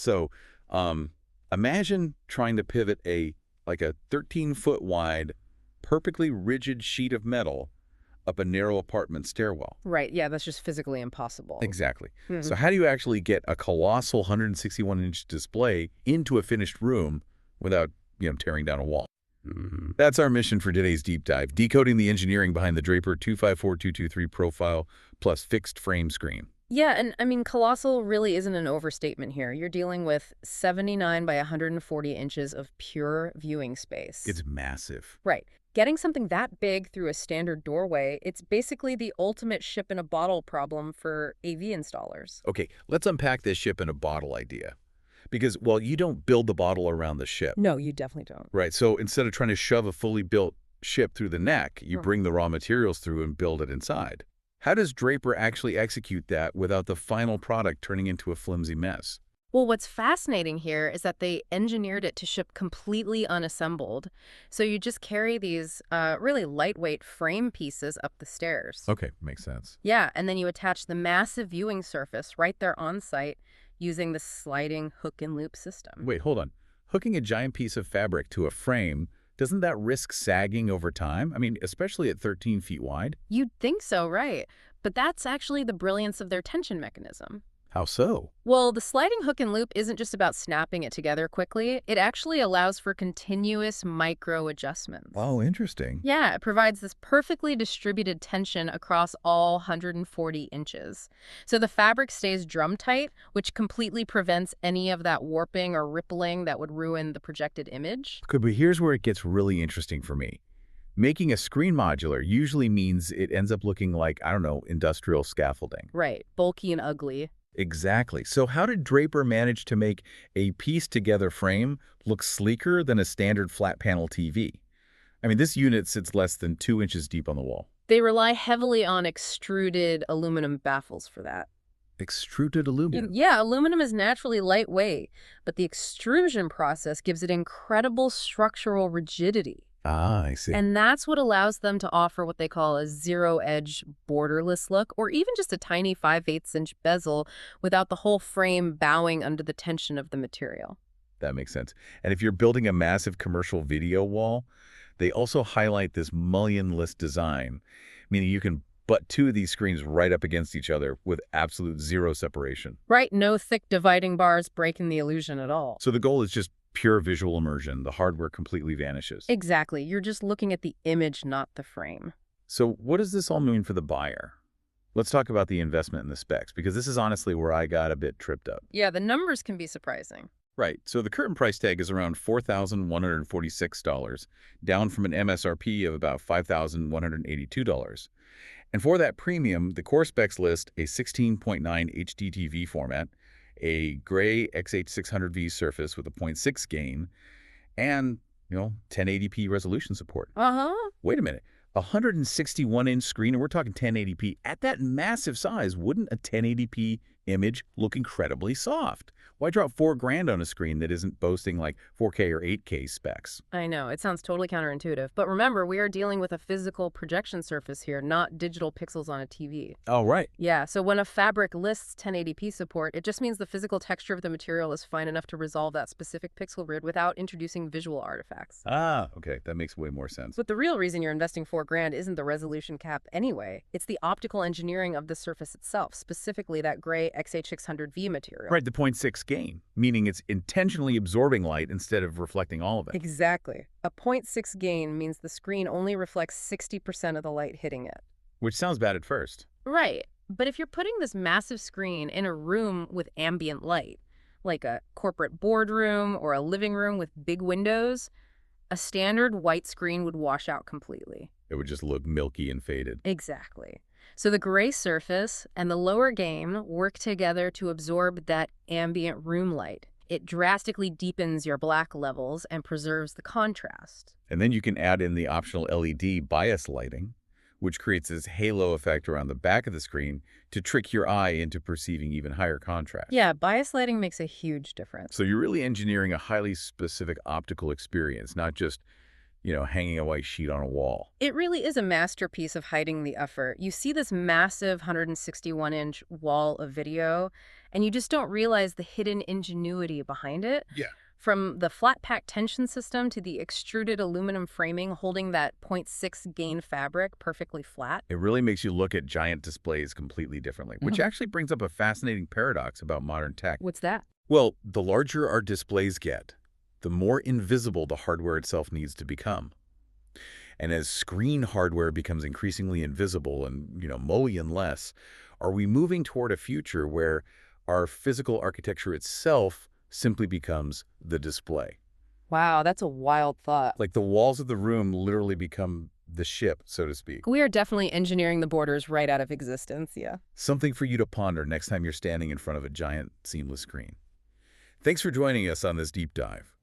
So imagine trying to pivot like a 13-foot wide, perfectly rigid sheet of metal up a narrow apartment stairwell. Right, yeah, that's just physically impossible. Exactly. Mhm. So how do you actually get a colossal 161-inch display into a finished room without, tearing down a wall? That's our mission for today's deep dive, decoding the engineering behind the Draper 254223 profile plus fixed frame screen. Yeah, and I mean, colossal really isn't an overstatement here. You're dealing with 79 by 140 inches of pure viewing space. It's massive. Right. Getting something that big through a standard doorway, it's basically the ultimate ship-in-a-bottle problem for AV installers. Okay, let's unpack this ship in a bottle idea. Because, well, you don't build the bottle around the ship. No, you definitely don't. Right, so instead of trying to shove a fully built ship through the neck, you bring the raw materials through and build it inside. How does Draper actually execute that without the final product turning into a flimsy mess? Well, what's fascinating here is that they engineered it to ship completely unassembled. So you just carry these really lightweight frame pieces up the stairs. Okay, makes sense. Yeah, and then you attach the massive viewing surface right there on site using the sliding hook and loop system. Wait, hold on. Hooking a giant piece of fabric to a frame, doesn't that risk sagging over time? I mean, especially at 13 feet wide? You'd think so, right? But that's actually the brilliance of their tension mechanism. How so? Well, the sliding hook and loop isn't just about snapping it together quickly. It actually allows for continuous micro adjustments. Oh, interesting. Yeah, it provides this perfectly distributed tension across all 140 inches. So the fabric stays drum tight, which completely prevents any of that warping or rippling that would ruin the projected image. Good, but here's where it gets really interesting for me. Making a screen modular usually means it ends up looking like, I don't know, industrial scaffolding. Right, bulky and ugly. Exactly. So how did Draper manage to make a pieced-together frame look sleeker than a standard flat panel TV? I mean, this unit sits less than 2 inches deep on the wall. They rely heavily on extruded aluminum baffles for that. Extruded aluminum. Yeah, aluminum is naturally lightweight, but the extrusion process gives it incredible structural rigidity. Ah, I see. And that's what allows them to offer what they call a zero-edge borderless look, or even just a tiny 5/8-inch bezel without the whole frame bowing under the tension of the material. That makes sense. And if you're building a massive commercial video wall, they also highlight this mullion-less design, meaning you can butt two of these screens right up against each other with absolute zero separation. Right, no thick dividing bars breaking the illusion at all. So the goal is just pure visual immersion. The hardware completely vanishes. Exactly. You're just looking at the image, not the frame. So what does this all mean for the buyer? Let's talk about the investment and the specs, because this is honestly where I got a bit tripped up. Yeah, the numbers can be surprising. Right. So the current price tag is around $4,146, down from an MSRP of about $5,182. And for that premium, the core specs list a 16.9 HDTV format, a gray XH600V surface with a 0.6 gain, and, 1080p resolution support. Uh-huh. Wait a minute. A 161-inch screen, and we're talking 1080p. At that massive size, wouldn't a 1080p image look incredibly soft? Why drop $4,000 on a screen that isn't boasting like 4K or 8K specs? I know, it sounds totally counterintuitive. But remember, we are dealing with a physical projection surface here, not digital pixels on a TV. Oh, right. Yeah, so when a fabric lists 1080p support, it just means the physical texture of the material is fine enough to resolve that specific pixel grid without introducing visual artifacts. Ah, okay. That makes way more sense. But the real reason you're investing $4,000 isn't the resolution cap anyway. It's the optical engineering of the surface itself, specifically that gray XH600V material. Right, the 0.6 gain, meaning it's intentionally absorbing light instead of reflecting all of it. Exactly. A 0.6 gain means the screen only reflects 60% of the light hitting it. Which sounds bad at first. Right. But if you're putting this massive screen in a room with ambient light, like a corporate boardroom or a living room with big windows, a standard white screen would wash out completely. It would just look milky and faded. Exactly. So the gray surface and the lower gain work together to absorb that ambient room light. It drastically deepens your black levels and preserves the contrast. And then you can add in the optional LED bias lighting, which creates this halo effect around the back of the screen to trick your eye into perceiving even higher contrast. Yeah, bias lighting makes a huge difference. So you're really engineering a highly specific optical experience, not just hanging a white sheet on a wall. It really is a masterpiece of hiding the effort. You see this massive 161-inch wall of video, and you just don't realize the hidden ingenuity behind it. Yeah. From the flat pack tension system to the extruded aluminum framing holding that point 0.6 gain fabric perfectly flat. It really makes you look at giant displays completely differently, which actually brings up a fascinating paradox about modern tech. What's that? Well, the larger our displays get, the more invisible the hardware itself needs to become. And as screen hardware becomes increasingly invisible and, mullion-less, are we moving toward a future where our physical architecture itself simply becomes the display? Wow, that's a wild thought. Like the walls of the room literally become the ship, so to speak. We are definitely engineering the borders right out of existence, yeah. Something for you to ponder next time you're standing in front of a giant seamless screen. Thanks for joining us on this deep dive.